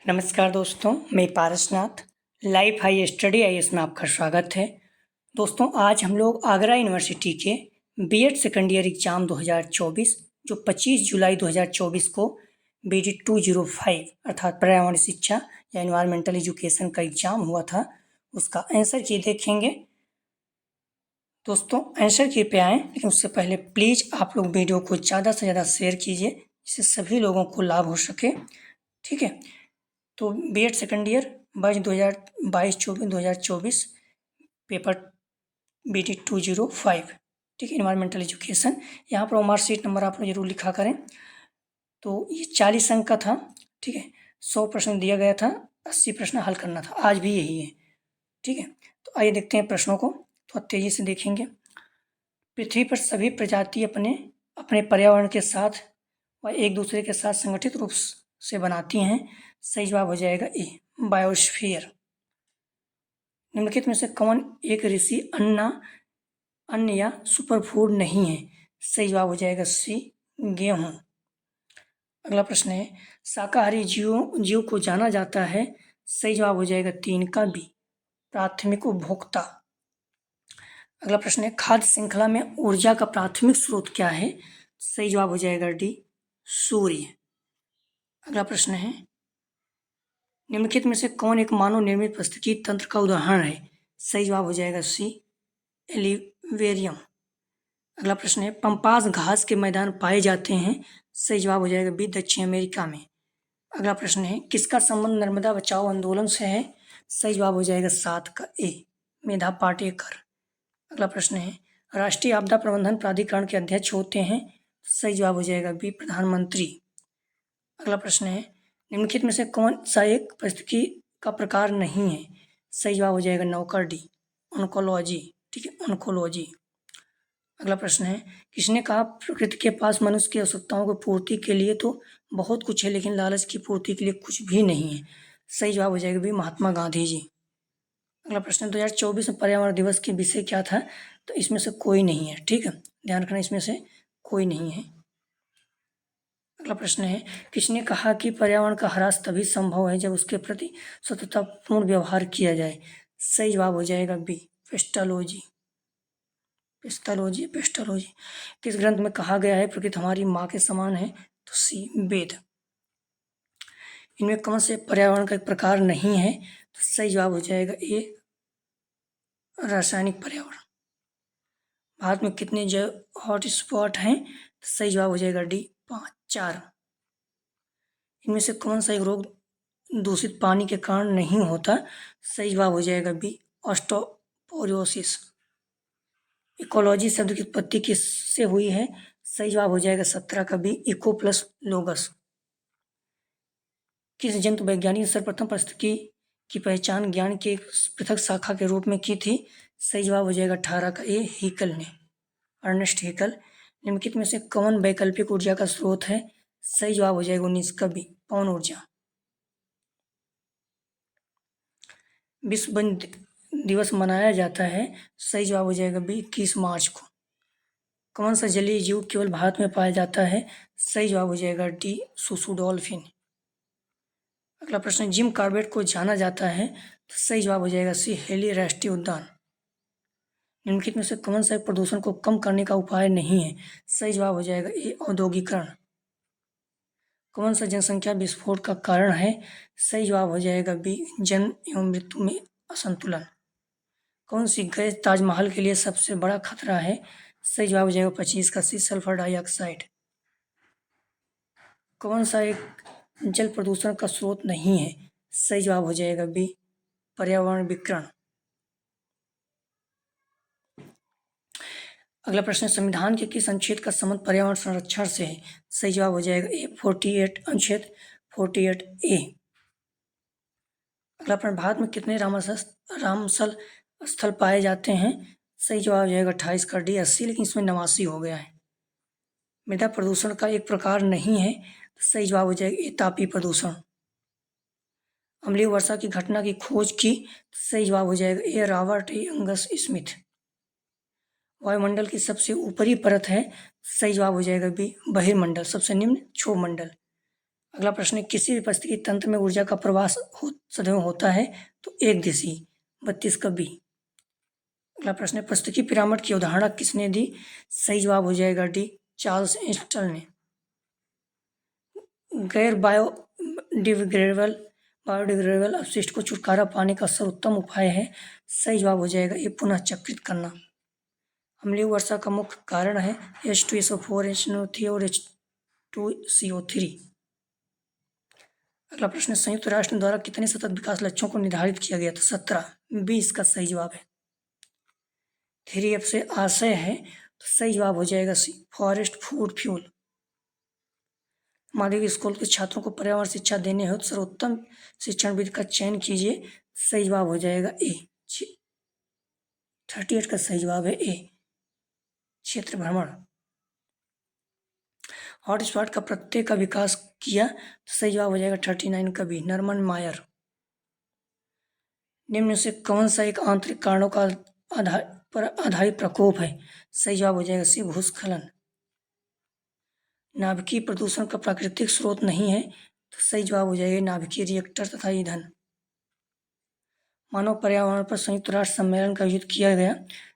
नमस्कार दोस्तों, मैं Parasnath. Life high study IAS में आपका स्वागत है। दोस्तों, आज हम लोग आगरा यूनिवर्सिटी के बीएड सेकेंड ईयर एग्ज़ाम 2024 जो 25 जुलाई 2024 को BD 205 अर्थात पर्यावरण शिक्षा या एनवायरमेंटल एजुकेशन का एग्ज़ाम हुआ था, उसका आंसर की देखेंगे। दोस्तों, आंसर की पे आएँ, लेकिन उससे पहले प्लीज़ आप लोग वीडियो को ज़्यादा से ज़्यादा शेयर कीजिए, जिससे सभी लोगों को लाभ हो सके। ठीक है, तो BEd second year batch 2022-24 paper BD 205, ठीक है, एनवायरमेंटल एजुकेशन। यहाँ पर मार्कशीट नंबर आप लोग जरूर लिखा करें। तो ये 40 अंक का था, ठीक है। 100 प्रश्न दिया गया था, 80 प्रश्न हल करना था। आज भी यही है, ठीक है। तो आइए देखते हैं प्रश्नों को, थोड़ा तेजी से देखेंगे। पृथ्वी पर सभी प्रजाति अपने अपने पर्यावरण के साथ व एक दूसरे के साथ संगठित रूप से बनाती हैं। सही जवाब हो जाएगा ए, बायोस्फीयर। निम्नलिखित में से कौन एक ऋषि अन्न या सुपरफूड नहीं है? सही जवाब हो जाएगा सी, गेहूं। अगला प्रश्न है, शाकाहारी जीव को जाना जाता है। सही जवाब हो जाएगा 3 का बी, प्राथमिक उपभोक्ता। अगला प्रश्न है, खाद्य श्रृंखला में ऊर्जा का प्राथमिक स्रोत क्या है? सही जवाब हो जाएगा डी, सूर्य। अगला प्रश्न है, निम्नलिखित में से कौन एक मानव निर्मित पारिस्थितिकी तंत्र का उदाहरण है? सही जवाब हो जाएगा सी, एलिवेरियम। अगला प्रश्न है, पंपास घास के मैदान पाए जाते हैं। सही जवाब हो जाएगा बी, दक्षिण अमेरिका में। अगला प्रश्न है, किसका संबंध नर्मदा बचाओ आंदोलन से है? सही जवाब हो जाएगा 7 का ए, मेधा पाटेकर। अगला प्रश्न है, राष्ट्रीय आपदा प्रबंधन प्राधिकरण के अध्यक्ष होते हैं। सही जवाब हो जाएगा बी, प्रधानमंत्री। अगला प्रश्न है, निम्नलिखित में से कौन सा एक पारिस्थितिकी का प्रकार नहीं है? सही जवाब हो जाएगा नौकर डी, ऑन्कोलॉजी, ठीक है, ऑन्कोलॉजी। अगला प्रश्न है, किसने कहा प्रकृति के पास मनुष्य की आवश्यकताओं की पूर्ति के लिए तो बहुत कुछ है, लेकिन लालच की पूर्ति के लिए कुछ भी नहीं है? सही जवाब हो जाएगा भी, महात्मा गांधी जी। अगला प्रश्न, 2024 में पर्यावरण दिवस के विषय क्या था? तो इसमें से कोई नहीं है, ठीक है, ध्यान रखना, इसमें से कोई नहीं है। अगला प्रश्न है, किसने कहा कि पर्यावरण का ह्रास तभी संभव है जब उसके प्रति स्वतंत्रतापूर्ण व्यवहार किया जाए? सही जवाब हो जाएगा बी, पेस्टालोजी। पेस्टालोजी। किस ग्रंथ में कहा गया है प्रकृति हमारी माँ के समान है? तो सी, वेद। इनमें कौन से पर्यावरण का एक प्रकार नहीं है? तो सही जवाब हो जाएगा ए, रासायनिक पर्यावरण। भारत में कितने जैव हॉटस्पॉट हैं? तो सही जवाब हो जाएगा डी, 4। इनमें से कौन सा एक रोग दूषित पानी के कारण नहीं होता? सही जवाब हो जाएगा बी, ऑस्टोपोरोसिस। इकोलॉजी शब्द की उत्पत्ति किससे हुई है? सही जवाब हो जाएगा 17 का बी, इको प्लस लोगस। किस जंतु वैज्ञानिक ने सर्वप्रथम पारिस्थितिकी की पहचान ज्ञान की एक पृथक शाखा के रूप में की थी? सही जवाब हो जाएगा 18 का ए, हीकल ने, अर्नेस्ट हीकल। निम्नलिखित में से कौन वैकल्पिक ऊर्जा का स्रोत है? सही जवाब हो जाएगा 19 का बी, पवन ऊर्जा। विश्व वन दिवस मनाया जाता है। सही जवाब हो जाएगा बी, 21 मार्च को। कौन सा जलीय जीव केवल भारत में पाया जाता है? सही जवाब हो जाएगा डी, सुसु डॉल्फिन। अगला प्रश्न, जिम कॉर्बेट को जाना जाता है। तो सही जवाब हो जाएगा सी, हेली राष्ट्रीय उद्यान। निम्नलिखित में से कौन सा प्रदूषण को कम करने का उपाय नहीं है? सही जवाब हो जाएगा ए, औद्योगिकरण। कौन सा जनसंख्या विस्फोट का कारण है? सही जवाब हो जाएगा बी, जन्म एवं मृत्यु में असंतुलन। कौन सी गैस ताजमहल के लिए सबसे बड़ा खतरा है? सही जवाब हो जाएगा 25 का सी, सल्फर डाइऑक्साइड। कौन सा एक जल प्रदूषण का स्रोत नहीं है? सही जवाब हो जाएगा बी, पर्यावरण विकिरण। अगला प्रश्न, संविधान के किस अनुच्छेद का संबंध पर्यावरण संरक्षण से है? सही जवाब हो जाएगा ए, 48, अनुच्छेद 48 ए। अगला प्रश्न, भारत में कितने रामसल स्थल पाए जाते हैं? सही जवाब हो जाएगा 28 का डी, 80, लेकिन इसमें 89 हो गया है। मृदा प्रदूषण का एक प्रकार नहीं है। तो सही जवाब हो जाएगा ए, तापीय प्रदूषण। अम्लीय वर्षा की घटना की खोज की। सही जवाब हो जाएगा ए, रॉबर्ट ए अंगस स्मिथ। वायुमंडल की सबसे ऊपरी परत है। सही जवाब हो जाएगा बी, बहिर्मंडल, सबसे निम्न क्षोभमंडल। अगला प्रश्न है, किसी भी परिस्थिति तंत्र में ऊर्जा का प्रवाह सदैव होता है तो एक दिशी। 32 का बी। अगला प्रश्न है, प्रस्तुति पिरामिड की अवधारणा किसने दी? सही जवाब हो जाएगा डी, चार्ल्स इंस्टल ने। गैर बायोडिग्रेडेबल अपशिष्ट को छुटकारा पाने का सर्वोत्तम उपाय है। सही जवाब हो जाएगा ये, पुनः चक्रित करना। अम्लीय वर्षा का मुख्य कारण है H2SO4, HNO3 और H2CO3। अगला प्रश्न, संयुक्त राष्ट्र द्वारा कितने सतत विकास लक्ष्यों को निर्धारित किया गया था? 17। 20 का सही जवाब है। 3F से आशय है तो सही जवाब हो जाएगा सी, फॉरेस्ट फूड फ्यूल। माध्यमिक स्कूल के छात्रों को पर्यावरण शिक्षा देने हेतु सर्वोत्तम शिक्षण विधि का चयन कीजिए। सही जवाब हो जाएगा ए, 38 का सही जवाब है ए, क्षेत्र भ्रमण। हॉटस्पॉट का प्रत्यय का विकास किया तो सही जवाब हो जाएगा 39 का बी, नॉर्मन मायर। निम्न से कौन सा एक आंतरिक कारणों का आधारित प्रकोप है? सही जवाब हो जाएगा सी, भूस्खलन। नाभिकीय प्रदूषण का प्राकृतिक स्रोत नहीं है तो सही जवाब हो जाएगा नाभिकीय रिएक्टर तथा ईंधन। मानव पर्यावरण पर संयुक्त राष्ट्र सम्मेलन का आयोजित किया गया।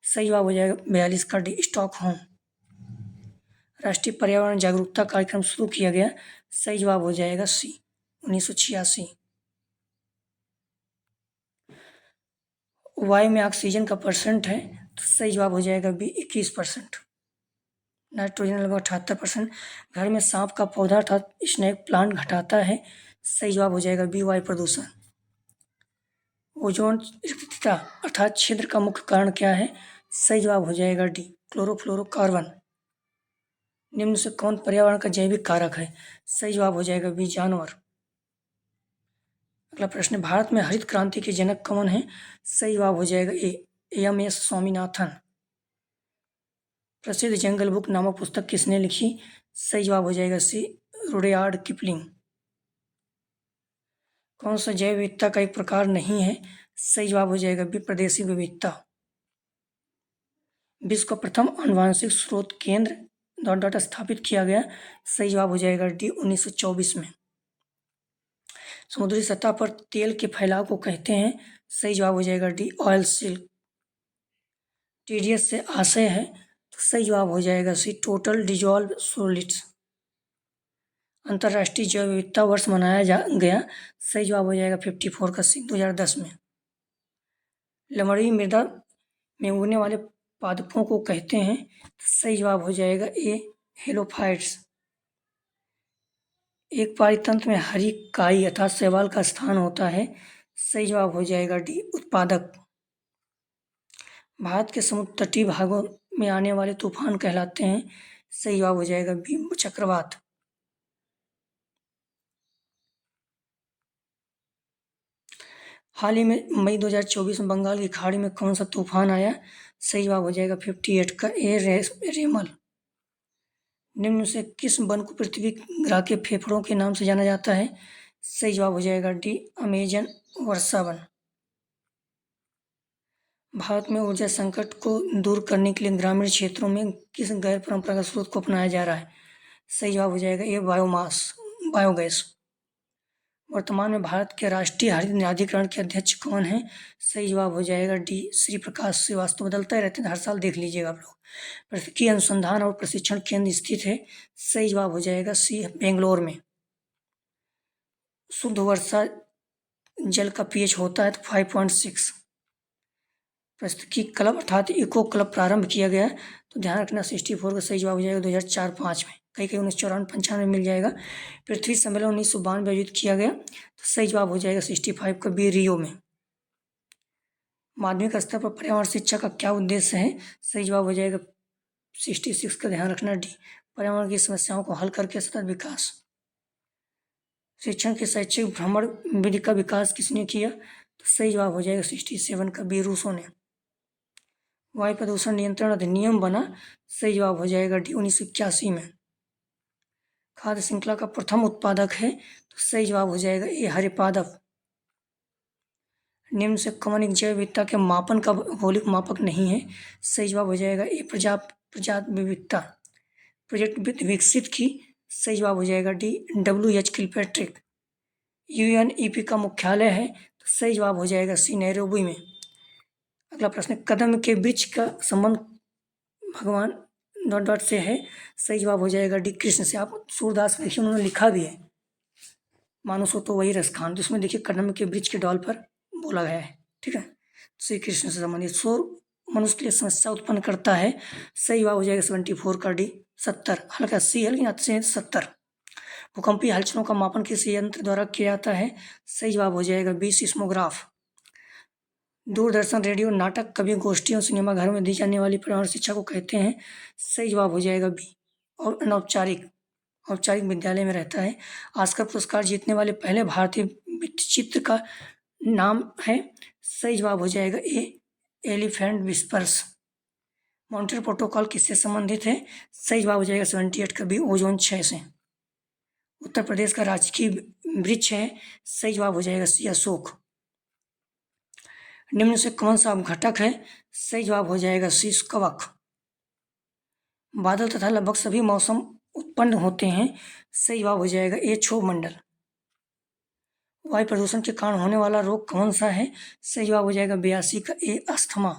सही जवाब हो जाएगा 42 का डी, स्टॉकहोम। राष्ट्रीय पर्यावरण जागरूकता कार्यक्रम शुरू किया गया। सही जवाब हो जाएगा सी, 1986। वायु में ऑक्सीजन का परसेंट है तो सही जवाब हो जाएगा बी, 21%। नाइट्रोजन लगभग 78%। घर में सांप का पौधा अर्थात स्नेक प्लांट घटाता है। सही जवाब हो जाएगा बी, वायु प्रदूषण। ओजोन रिक्तता अर्थात छिद्र का मुख्य कारण क्या है? सही जवाब हो जाएगा डी, क्लोरोफ्लोरोकार्बन। निम्न से कौन पर्यावरण का जैविक कारक है? सही जवाब हो जाएगा बी, जानवर। अगला प्रश्न, भारत में हरित क्रांति के जनक कौन है? सही जवाब हो जाएगा ए, एम.एस. स्वामीनाथन। प्रसिद्ध जंगल बुक नामक पुस्तक किसने लिखी? सही जवाब हो जाएगा सी, रुडयार्ड किपलिंग। कौन सा जैव विविधता का एक प्रकार नहीं है? सही जवाब हो जाएगा बी, प्रादेशिक विविधता। विश्व का प्रथम आनुवांशिक स्रोत केंद्र डॉट स्थापित किया गया। सही जवाब हो जाएगा डी, 1924 में। समुद्री सतह पर तेल के फैलाव को कहते हैं। सही जवाब हो जाएगा डी, ऑयल सिल्क। टीडीएस से आशय है तो सही जवाब हो जाएगा सी, टोटल डिजॉल्व सॉलिड्स। अंतर्राष्ट्रीय जैव विविधता वर्ष मनाया गया। सही जवाब हो जाएगा 54 का सी, 2010 में। लमड़ी मृदा में उगने वाले पादपों को कहते हैं तो सही जवाब हो जाएगा ए, हेलोफाइट्स। एक पारितंत्र में हरी काई अर्थात शैवाल का स्थान होता है। सही जवाब हो जाएगा डी, उत्पादक। भारत के समुद्र तटीय भागों में आने वाले तूफान कहलाते हैं। सही जवाब हो जाएगा बी, चक्रवात। हाल ही में मई 2024 में बंगाल की खाड़ी में कौन सा तूफान आया? सही जवाब हो जाएगा 58 का ए, रेमल। निम्न से किस वन को पृथ्वी ग्रह के फेफड़ों के नाम से जाना जाता है? सही जवाब हो जाएगा डी, अमेजन वर्षा वन। भारत में ऊर्जा संकट को दूर करने के लिए ग्रामीण क्षेत्रों में किस गैर परंपरागत स्रोत को अपनाया जा रहा है? सही जवाब हो जाएगा ये, बायोगैस। वर्तमान में भारत के राष्ट्रीय हरित न्यायाधिकरण के अध्यक्ष कौन है? सही जवाब हो जाएगा डी, श्री प्रकाश श्रीवास्तव। बदलते रहते हैं, हर साल देख लीजिएगा आप लोग। प्रशिक्षण अनुसंधान और प्रशिक्षण केंद्र स्थित है। सही जवाब हो जाएगा सी, बेंगलोर में। शुद्ध वर्षा जल का पीएच होता है तो 5.6। प्रस्तुति क्लब अर्थात इको क्लब प्रारंभ किया गया तो ध्यान रखना 64 का सही जवाब हो जाएगा 2004-05 में। कहीं 1994-95 में मिल जाएगा। पृथ्वी सम्मेलन 1992 में आयोजित किया गया तो सही जवाब हो जाएगा 65 का बी, रियो में। माध्यमिक स्तर पर पर्यावरण शिक्षा का क्या उद्देश्य है? सही जवाब हो जाएगा 66 का, ध्यान रखना डी, पर्यावरण की समस्याओं को हल करके सतत विकास। शिक्षण के शैक्षिक भ्रमण विधि का विकास किसने किया? तो सही जवाब हो जाएगा 67 का बी, रूसों ने। वायु प्रदूषण नियंत्रण अधिनियम बना। सही जवाब हो जाएगा डी, 1981 में। खाद्य श्रृंखला का प्रथम उत्पादक है तो सही जवाब हो जाएगा ए, हरे पादप। निम्न से कौन एक जैव विविधता के मापन का भौगोलिक मापक नहीं है? सही जवाब हो जाएगा ए, प्रजाति विविधता। प्रोजेक्ट विकसित की। सही जवाब हो जाएगा डी WH किलपैट्रिक। UNEP का मुख्यालय है, तो सही जवाब हो जाएगा सी नैरोबी में। अगला प्रश्न, कदम के वृक्ष का संबंध भगवान डॉट डॉट से है, सही जवाब हो जाएगा डी कृष्ण से। आप सूरदास देखिए उन्होंने लिखा भी है, मानुसो तो वही रसखान, जिसमें देखिए कदम के वृक्ष के डॉल पर बोला गया है। ठीक है, श्री कृष्ण से संबंधित। शोर मनुष्य के लिए समस्या उत्पन्न करता है, सही जवाब हो जाएगा 74 का डी 70। हल्का सी है लेकिन अच्छे 70। भूकंपीय हलचलों का मापन किस यंत्र द्वारा किया जाता है, सही जवाब हो जाएगा बी सिस्मोग्राफ। दूरदर्शन, रेडियो, नाटक, कवि गोष्ठियों, सिनेमा घरों में दी जाने वाली पर्यावरण शिक्षा को कहते हैं, सही जवाब हो जाएगा बी। और अनौपचारिक, औपचारिक विद्यालय में रहता है। ऑस्कर पुरस्कार जीतने वाले पहले भारतीय चित्र का नाम है, सही जवाब हो जाएगा ए एलिफेंट विस्पर्स। मॉन्ट्रियल प्रोटोकॉल किससे संबंधित है, सही जवाब हो जाएगा 78 का बी ओजोन क्षय से। उत्तर प्रदेश का राजकीय वृक्ष है, सही जवाब हो जाएगा सी अशोक। निम्न से कौन सा अपघटक है, सही जवाब हो जाएगा सी कवक। बादल तथा लगभग सभी मौसम उत्पन्न होते हैं, सही जवाब हो जाएगा ए क्षोभ मंडल। वायु प्रदूषण के कारण होने वाला रोग कौन सा है, सही जवाब हो जाएगा 82 का ए अस्थमा।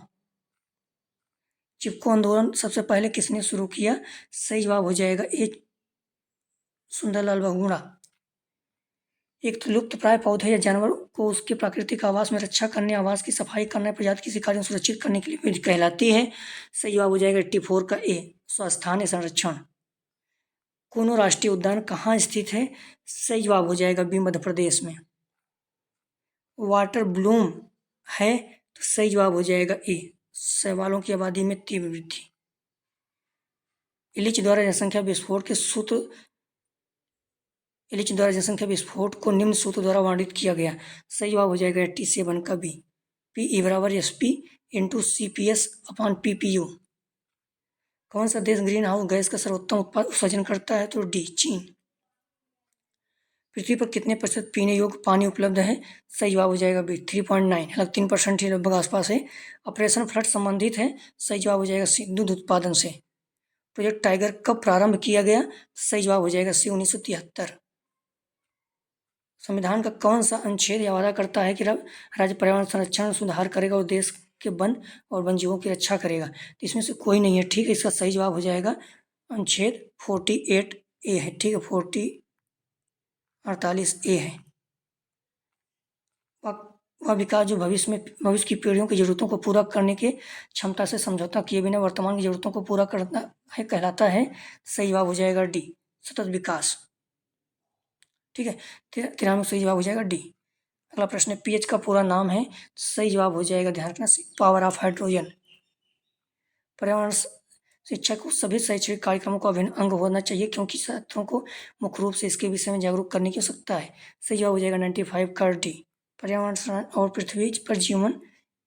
चिपको आंदोलन सबसे पहले किसने शुरू किया, सही जवाब हो जाएगा ए सुंदरलाल बहुगुणा। एक तो लुप्त प्राय पौधे या जानवर को उसके प्राकृतिक आवास में रक्षा करने, आवास की सफाई करने, प्रजाति किसी कार्य को सुरक्षित करने के लिए कहलाती है, सही जवाब हो जाएगा 84 का ए स्वस्थानीय संरक्षण। कूनो राष्ट्रीय उद्यान कहाँ स्थित है, सही जवाब हो जाएगा बी मध्य प्रदेश में। वाटर ब्लूम है, तो सही जवाब हो जाएगा ए शैवालों की आबादी में तीव्र वृद्धि। इलिच द्वारा जनसंख्या विस्फोट को निम्न सूत्र द्वारा वर्णित किया गया, सही जवाब हो जाएगा 87 का बी PE बराबर SP into CPS upon PPU। कौन सा देश ग्रीन हाउस गैस का सर्वोत्तम उत्सर्जन करता है, तो डी चीन। पृथ्वी पर कितने प्रतिशत पीने योग्य पानी उपलब्ध है, सही जवाब हो जाएगा बी 3.9, लगभग 3% ही लगभग आसपास है। ऑपरेशन फ्लड संबंधित है, सही जवाब हो जाएगा सी दूध उत्पादन से। प्रोजेक्ट टाइगर कब प्रारंभ किया गया, सही जवाब हो जाएगा सी 1973। संविधान का कौन सा अनुच्छेद यह वादा करता है कि राज्य पर्यावरण संरक्षण सुधार करेगा और देश के वन और वन्यजीवों की रक्षा करेगा, तो इसमें से कोई नहीं है। ठीक है, इसका सही जवाब हो जाएगा अनुच्छेद 48A है। ठीक है, 48A है। वह विकास जो भविष्य की पीढ़ियों की जरूरतों को पूरा करने की क्षमता से समझौता किए बिना वर्तमान की जरूरतों को पूरा करना है कहलाता है, सही जवाब हो जाएगा डी सतत विकास। ठीक है, 93 सही जवाब हो जाएगा डी। अगला प्रश्न है, पीएच का पूरा नाम है, सही जवाब हो जाएगा, ध्यान रखना, पावर ऑफ हाइड्रोजन। पर्यावरण शिक्षा को सभी शैक्षणिक कार्यक्रमों का अभिन्न अंग होना चाहिए, क्योंकि छात्रों को मुख्य रूप से इसके विषय में जागरूक करने की आवश्यकता है, सही जवाब हो जाएगा 95 का डी। पर्यावरण और पृथ्वी पर जीवन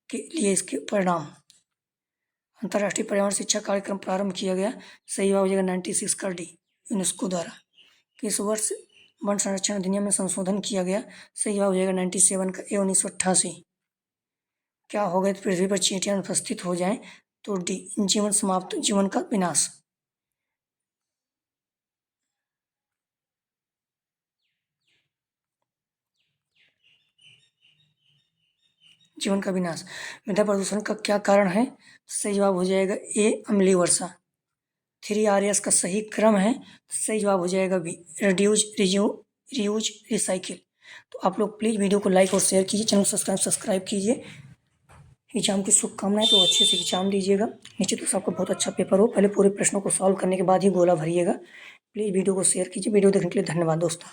के लिए इसके परिणाम। अंतर्राष्ट्रीय पर्यावरण शिक्षा कार्यक्रम प्रारंभ किया गया, सही जवाब हो जाएगा 96 का डी यूनेस्को द्वारा। किस वर्ष वन संरक्षण अधिनियम में संशोधन किया गया, सही जवाब हो जाएगा 97 का ए 1988। क्या हो गए पृथ्वी पर चींटियां अनुपस्थित हो जाएं, तो डी जीवन समाप्त, जीवन का विनाश। जीवन का विनाश। मृदा प्रदूषण का क्या कारण है, सही जवाब हो जाएगा ए अम्लीय वर्षा। 3 Rs का सही क्रम है, सही जवाब हो जाएगा बी रिड्यूज, रीयूज, रिसाइकिल। तो आप लोग प्लीज़ वीडियो को लाइक और शेयर कीजिए, चैनल सब्सक्राइब कीजिए। एग्जाम की शुभकामनाएं, तो अच्छे से एग्जाम दीजिएगा। निश्चित रूप से आपका बहुत अच्छा पेपर हो। पहले पूरे प्रश्नों को सॉल्व करने के बाद ही गोला भरिएगा। प्लीज़ वीडियो को शेयर कीजिए। वीडियो देखने के लिए धन्यवाद दोस्तों।